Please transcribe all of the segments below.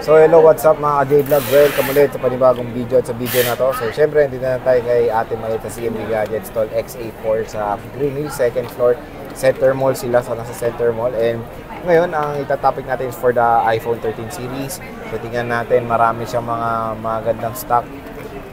So hello, what's up mga ka-J-Vlog? Welcome ulit sa panibagong video at sa video na to. So syempre, hindi na tayo kay Ate Mayet sa CMB Gadgets Stall XA4 sa Green Hills, 2nd floor, Center Mall sila, sa nasa Center Mall. And ngayon, ang itatopic natin is for the iPhone 13 series. So tingnan natin, marami siyang mga magandang stock.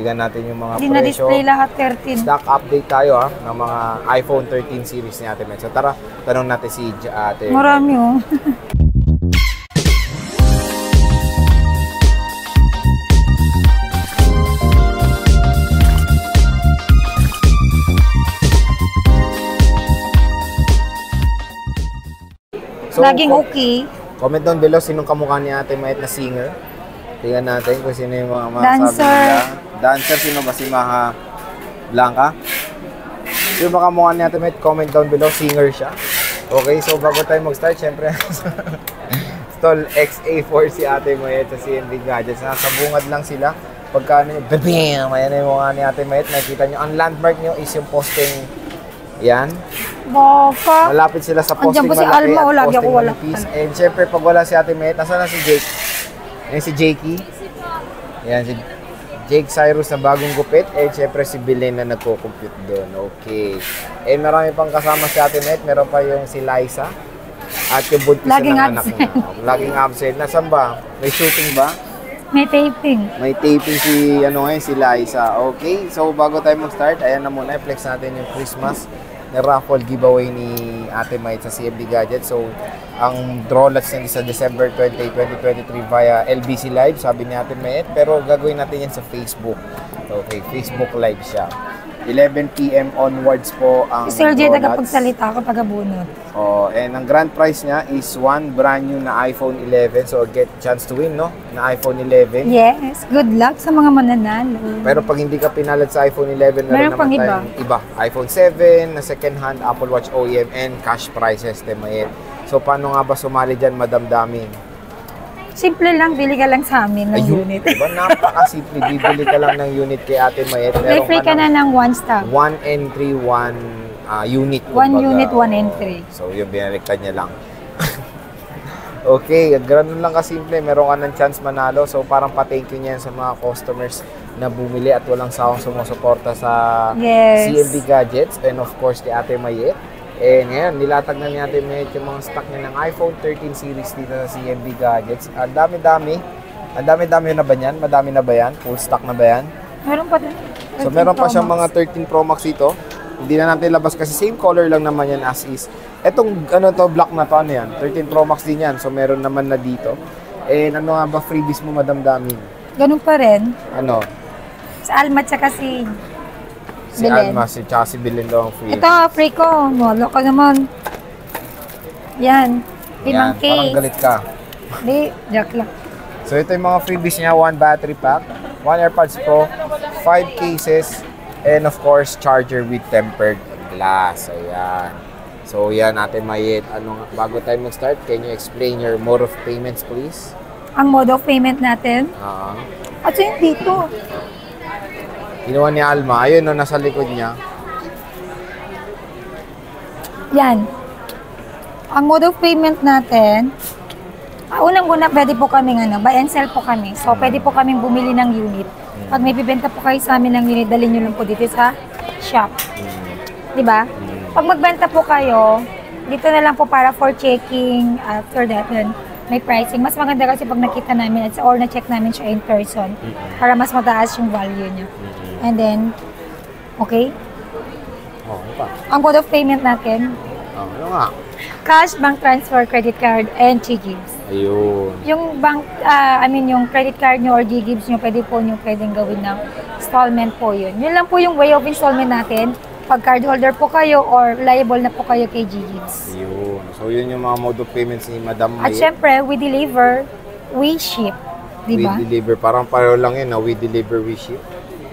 Tingnan natin yung mga presyo. Hindi na-display lahat 13. Stock update tayo ng mga iPhone 13 series ni Ate Mayet. So tara, tanong natin si Ate Mayet. Marami oh. So, laging okay. Comment down below sinong kamukha ni Ate Mayet na singer. Tingnan natin kung sino yung mga dancer. Nila. Dancer, sino ba si Maha Blanca? Sino ba kamukha ni Ate Mayet? Comment down below, singer siya. Okay, so bago tayo mag-start, syempre Stall XA4 si Ate Mayet sa CMB Gadgets. Nasa bungad lang sila. Pagkano yung bam! Ayan yung mga ni Ate Mayet. Nakikita nyo, ang landmark nyo is yung posting. Yan. Baka. Malapit sila sa posting malaki si Alma, at posting wala. And syempre, pag wala si Ate Mayet, nasa na si Jake? Yan si Jakey. Yan si Jake Cyrus na bagong gupit. And syempre si Belen na nagko-compute doon. Okay. And marami pang kasama si Ate Mayet. Meron pa yung si Liza. At yung buntis ng anak niya. Laging absent. Nasaan ba? May shooting ba? May taping. May taping si, si Liza. Okay. So, bago tayo mag-start, ayan na muna. I-flex natin yung Christmas na raffle giveaway ni Ate Mayet sa CMB Gadgets. So, ang draw lots niya sa December 20, 2023 via LBC Live, sabi ni Ate Mayet. Pero gagawin natin yan sa Facebook. Okay, Facebook Live siya. 11 PM onwards po ang Sir J, draw lots. nagpagsalita kapag abunot. Oh, and ang grand prize niya is one brand new na iPhone 11. So, get chance to win, no? Na iPhone 11. Yes, good luck sa mga mananalo. Pero pag hindi ka pinalad sa iPhone 11, meron pang iba. iPhone 7, na second hand, Apple Watch OEM, and cash prizes, Mayet. So, paano nga ba sumali dyan, Madam Dami? Simple lang, bili ka lang sa amin ng unit. Diba? Napaka-simple. Bibili ka lang ng unit kay Ate Mayet. May free ka na ng one stock. 1 and 3, 1 unit. 1 unit, 1 and 3. So, yung binaliktad niya lang. Okay, ganoon lang kasimple. Meron ka ng chance manalo. So, parang pa-thank you niyan sa mga customers na bumili at walang sawang sumusuporta sa CMB Gadgets. And of course, kay Ate Mayet. Eh ngayon, nilatag na ni Ate Mayet yung mga stock niya ng iPhone 13 series dito sa CMB Gadgets. Ang dami-dami. Ang dami-dami na ba yan? Madami na ba yan? Full stock na ba yan? Meron pa din. So meron pa siyang mga 13 Pro Max dito. Hindi na natin labas kasi same color lang naman yan as is. Etong black na to, ano yan? 13 Pro Max din yan. So meron naman na dito. And ano nga ba freebies mo, Madam Dami? Ganun pa rin. Ano? Sa Alma tsaka si Si Belen. Alma, si tsaka si Belen daw ang free. Ito, free ko. Wala ka naman. Yan. 5 case. Parang galit ka. Hindi, joke lang. So ito yung mga freebies niya, 1 battery pack, 1 AirPods Pro, 5 cases, and of course, charger with tempered glass. Ayan. So yan, Ate Mayet. Bago tayo mag-start, can you explain your mode of payments, please? Ang mode of payment natin? At yun dito. Ginawa ni Alma. Ayun, no, nasa likod niya. Yan. Ang mode of payment natin, unang-una, pwede po kaming buy and sell po kami. So, pwede po kaming bumili ng unit. Pag may bibenta po kayo sa amin ng unit, dalhin nyo lang po dito sa shop. Diba? Pag magbenta po kayo, dito na lang po para for checking. After that, may pricing. Mas maganda kasi pag nakita namin at or na-check namin siya in person para mas mataas yung value niya. And then, okay? Okay pa. Ang mode of payment natin, Ano nga? cash, bank transfer, credit card, and G-Gives. Ayun. Yung bank, yung credit card nyo or G-Gives nyo, pwedeng gawin ng installment po yun. Yun lang po yung way of installment natin. Pag card holder po kayo or liable na po kayo kay G-Gives. Ayun. So yun yung mga mode of payments ni Madam Mayet. At syempre, we deliver, we ship. Diba? We deliver. Parang pareho lang yun, we deliver, we ship.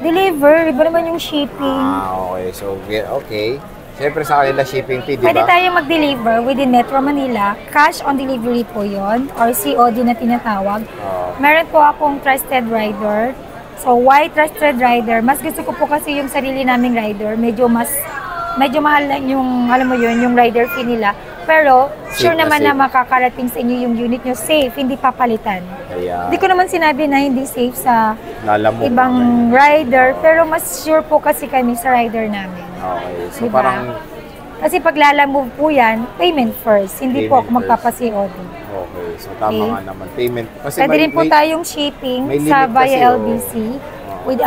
Deliver, iba naman yung shipping. Okay. So, okay. Siyempre sa kanila shipping fee, di ba? Pwede tayo mag-deliver within Metro Manila. Cash on delivery po yon or COD na tinatawag. Meron po akong trusted rider. So, why trusted rider? Mas gusto ko po kasi yung sarili naming rider. Medyo mahal lang yung, alam mo yun, yung rider fee nila. Pero, sure Safe na naman safe. na makakarating sa inyo yung unit nyo safe, hindi papalitan. Ayan. Hindi ko naman sinabi na hindi safe sa Lalamog. ibang rider, pero mas sure po kasi kami sa rider namin. Okay. So Diba? parang, Kasi pag lalamove po yan, payment first. Hindi po Payment ako magpapa-COD. okay. So tama Okay. nga naman. Payment. Kasi Pwede rin po tayong shipping may sa limit kasi, via LBC with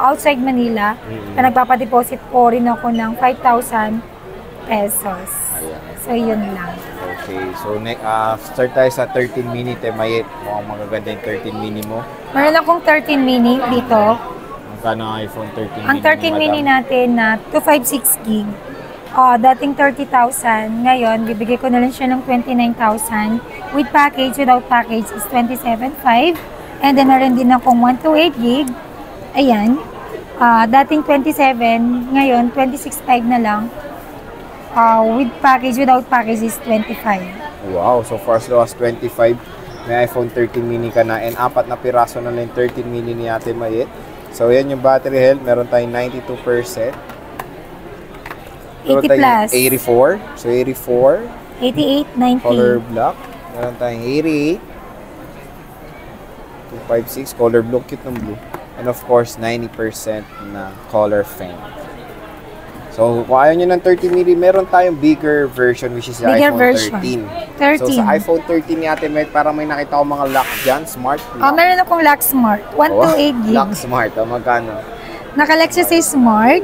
outside Manila. Mm. Na nagpapadeposit po rin ako ng 5,000 pesos. Ayan. So, yun lang. Okay. So start tayo sa 13 mini Temayet. Mukhang magaganda yung 13 mini mo. Meron akong 13 mini dito. Magkano ang iPhone 13 mini? Ang 13 mini natin na 256 gig. Dating 30,000. Ngayon, bibigay ko na lang siya ng 29,000. With package, without package is 27,500. And then, meron din akong 128 gig. Ayan. Dating 27, ngayon 26,500 na lang. With package, without package is 25. Wow. So far as low as 25. May iPhone 13 mini ka na. And 4 na piraso na lang yung 13 mini ni Ate Mayet. So yan yung battery health. Meron tayong 92%. 80 plus. 84. So 84. 88, 90. Color black. Meron tayong 88. 256. Color blue. Cute ng blue. And of course, 90% na color faint. So, kung ayaw nyo ng 30 mili, meron tayong bigger version which is the Bigger iPhone version. 13. 13. So, sa iPhone 13 ni Ate Met, parang may nakita ko mga lock dyan. Smart lock. Meron akong Lock Smart. 128 gig. Lock Smart. Magkano? Nakalek siya sa Smart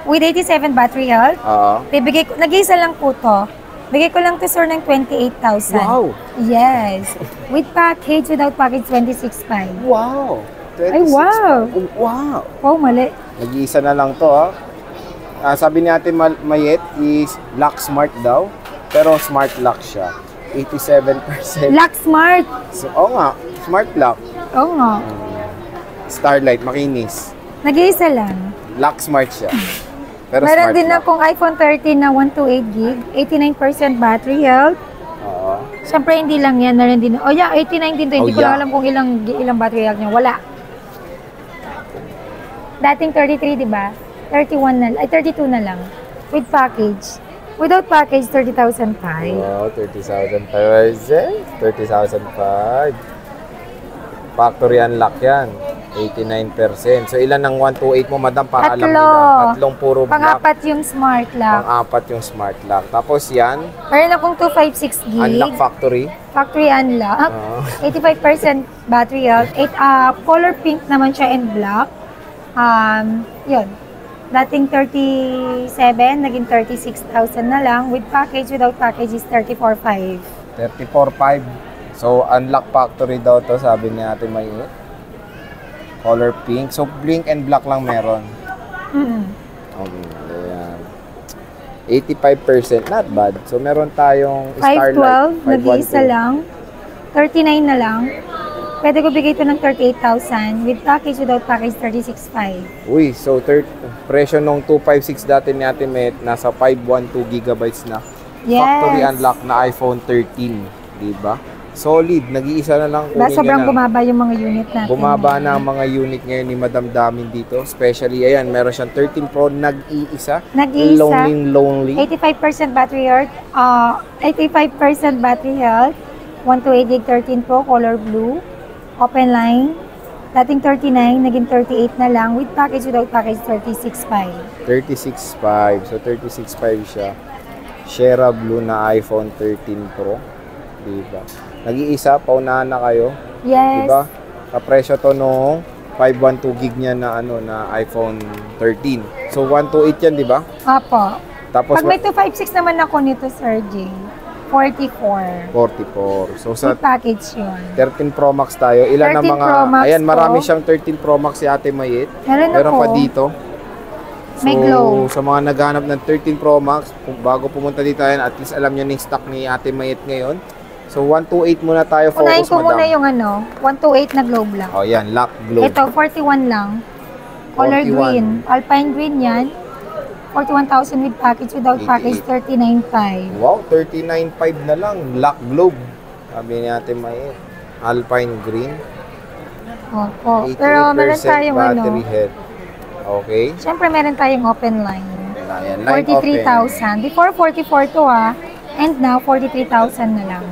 with 87 battery health. Oo. Bibigay ko, nag-iisa lang po to. Bigay ko lang to sir ng 28,000. Wow! Yes. With package, without package, 26,500. Wow! 26. Ay, wow! Wow! Wow, mali. Nag-iisa na lang to, ha? Sabi ni Ate Mayet is lock smart daw. Pero smart lock siya. 87%. Lock Smart. So, nga. Smart lock. Oo nga. Starlight, makinis. Nag-iisa lang. Lock smart siya. Pero Meron smart din lock. akong iPhone 13 na 128 gig, 89% battery health. Oo. Siyempre, hindi lang yan. Meron din. Oh, yeah, 89 din to. Hindi Oh, ko lang yeah. alam kung ilang battery health niya. Wala. Dating 33, di ba? 31 na, ay 32 na lang. With package. Without package, 30,005. Wow, 30,005. 30,005. Factory unlock yan. 89%. So, ilan ang 128 mo, madam? Para alam Tatlo. nila. Tatlong puro black. Pang-apat yung smart lock. Pang-apat yung smart lock. Tapos yan, Meron akong 256 gig. unlock factory. Factory unlock. 85% battery health. Color pink naman siya and black. Yun. Dating 37, naging 36,000 na lang. With package, without package is 34,500. 34.5. So, unlock factory daw to, sabi ni Ate Mayet. Color pink. So, blink and black lang meron. Okay, ayan. 85%, not bad. So, meron tayong Starlight. 512, nag-iisa lang. 39 na lang. Pwede ko bigay ito ng 38,000. With package, without package, 36,500. Uy, so presyo nung 256 dati ni Ate Met, nasa 512 gigabytes na. Yes. Factory unlock na iPhone 13, di ba? Solid, nag-iisa na lang kunin Sobrang niya na. bumaba yung mga unit natin. Bumaba na ang mga unit ngayon ni Madam Damin dito. Especially, ayan, meron siyang 13 Pro, nag-iisa. Nag-iisa. Lonely. 85% battery health. 85% battery health. 128 gig 13 Pro, color blue. Open line. Dating 39, naging 38 na lang. With package, without package, 36,500. 36.5. So, 36.5 siya. Shera Blue na iPhone 13 Pro. Diba? Nag-iisa, paunahan na kayo. Yes. Diba? Kapresyo to nung 512 gig niya na na iPhone 13. So 128 yan, di ba? Apo. Tapos Pag may 256 naman ako nito, Sir J, 44. 44. So sa With package yun. 13 Pro Max tayo. Ilan ang 13 mga Pro Max ayan, marami po. siyang 13 Pro Max si Ate Mayet. Meron Meron ako. pa dito. May glow. Sa mga naghahanap ng 13 Pro Max, bago pumunta dito ayan, at least alam niyo na yung stock ni Ate Mayet ngayon. So 128 muna tayo, Unahin focus ko muna madam. yung 128 na globe lang. Oh, yan, lock globe. Ito, 41 lang. Color 41. green. Alpine green yan. 41,000 with package. Without 88. package, 39,500. Wow, 39.5 na lang. Lock globe. Sabi ni Ate Mayet. Alpine green. Opo. 88% Pero meron tayong battery head. Okay. Siyempre meron tayong open line. Ayan, line open. 43,000. Before 44 to ha. And now, 43,000 na lang.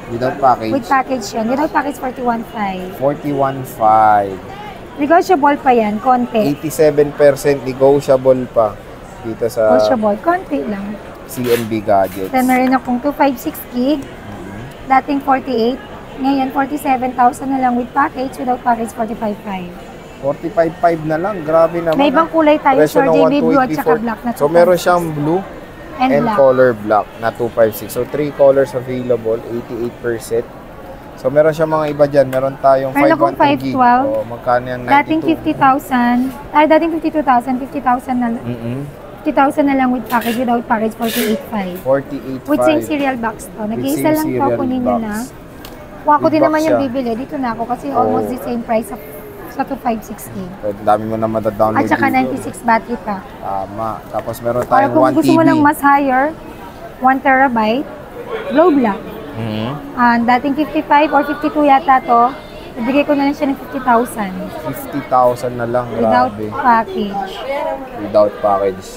Without package. With package yan. Without package, 41,500. 41.5. Negotiable pa yan, konti. 87% negotiable pa dito sa Negotiable, konti lang. CMB Gadgets. Then meron akong 256 gig. Dating 48. Ngayon, 47,000 na lang with package. Without package, 45,500. 45.5 na lang. Grabe naman. May ibang kulay tayo, Presyo Sir ng JB, blue at 1284. saka black na 256. So, meron siyang blue and and black. color black na 256. So, 3 colors available, 88%. So, meron siyang mga iba dyan. Meron tayong Meron akong 512 gig. 512. O, magkano yung 92? Dating 50,000. Ay, dating 52,000. 50,000 na lang. 50,000 na lang with package. Without package, 48,500. 48.5. With same cereal box to. Nag-iisa lang to. cereal Kunin nyo box. na. Kung ako Big din box naman yung siya. bibili, dito na ako kasi Oo. almost the same price sa 256 gig. Ang dami mo na matadownload At saka dito. 96 battery pa. Tama. Tapos meron Or tayong kung 1 gusto TB. mo ng mas higher, 1 terabyte, glow black. Dating 55 or 52 yata to, ibigay ko na lang siya ng 50,000 50,000 na lang. without Grabe. package. Without package.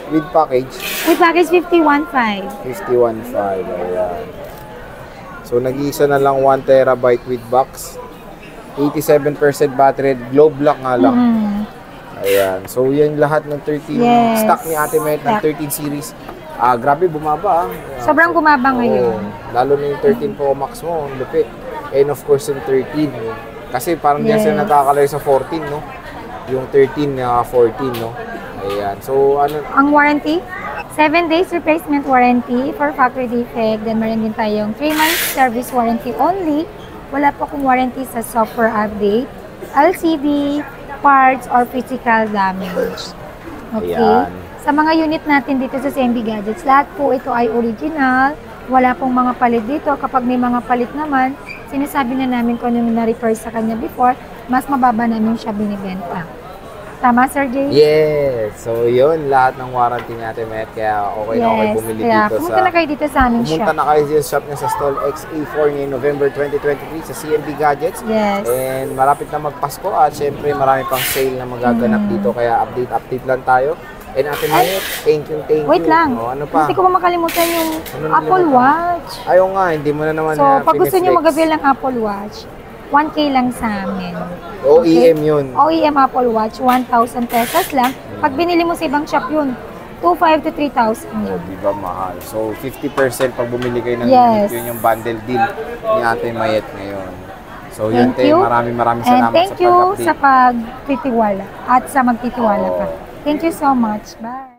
With package, With package, 51,500. 51.5. Ayan. So, nag-iisa na lang 1 terabyte with box. 87% battery. Glow black nga lang. Ayan. So, yan lahat ng 13 Yes. stock ni Ate Met ng Stock. 13 series. Grabe, bumaba. Ayan. Sobrang bumaba ngayon. Lalo na yung 13 Pro Max mo, ang lupit. And of course, yung 13. Kasi parang diyan Yes. sila nakakalayo sa 14, no? Yung 13 na 14, no? Ayan. So, ano, Ang warranty, 7 days replacement warranty for factory defect. Then meron din tayong 3 months service warranty only. Wala po akong warranty sa software update, LCD, parts, or physical damage. Okay? Ayan. Sa mga unit natin dito sa CMB Gadgets, lahat po ito ay original. Wala pong mga palit dito. Kapag may mga palit naman, sinasabi na namin kung ano yung na-repair sa kanya before, mas mababa namin siya binibenta. Tama, Sir Jay? yes. So, yun, lahat ng warranty ni Ate Met. Kaya okay na okay bumili Kaya dito pumunta na kayo dito sa aming shop. Pumunta na kayo sa shop niya sa stall XA4 ngayong November 2023 sa CMB Gadgets. Yes. And malapit na magpasko at syempre marami pang sale na magaganap dito. Kaya update lang tayo. And Ate Met, thank you. Wait lang. O, ano pa? Hindi ko pa makalimutan yung Ano Apple nalimutan? Watch. Ayaw nga, hindi mo na naman So, pag gusto nyo mag-avail ng Apple Watch, 1K lang sa amin. OEM yun. OEM Apple Watch, 1,000 pesos lang. Pag binili mo sa ibang shop yun, 2,500 to 3,000 Oh, yun. di ba mahal? So, 50% pag bumili kayo ng Yes. unit, yun yung bundle deal ni Ate Mayet ngayon. So, yun, Thank te, you. maraming And salamat thank sa you pag-update. sa pagtitiwala at sa magtitiwala pa. Thank you so much. Bye.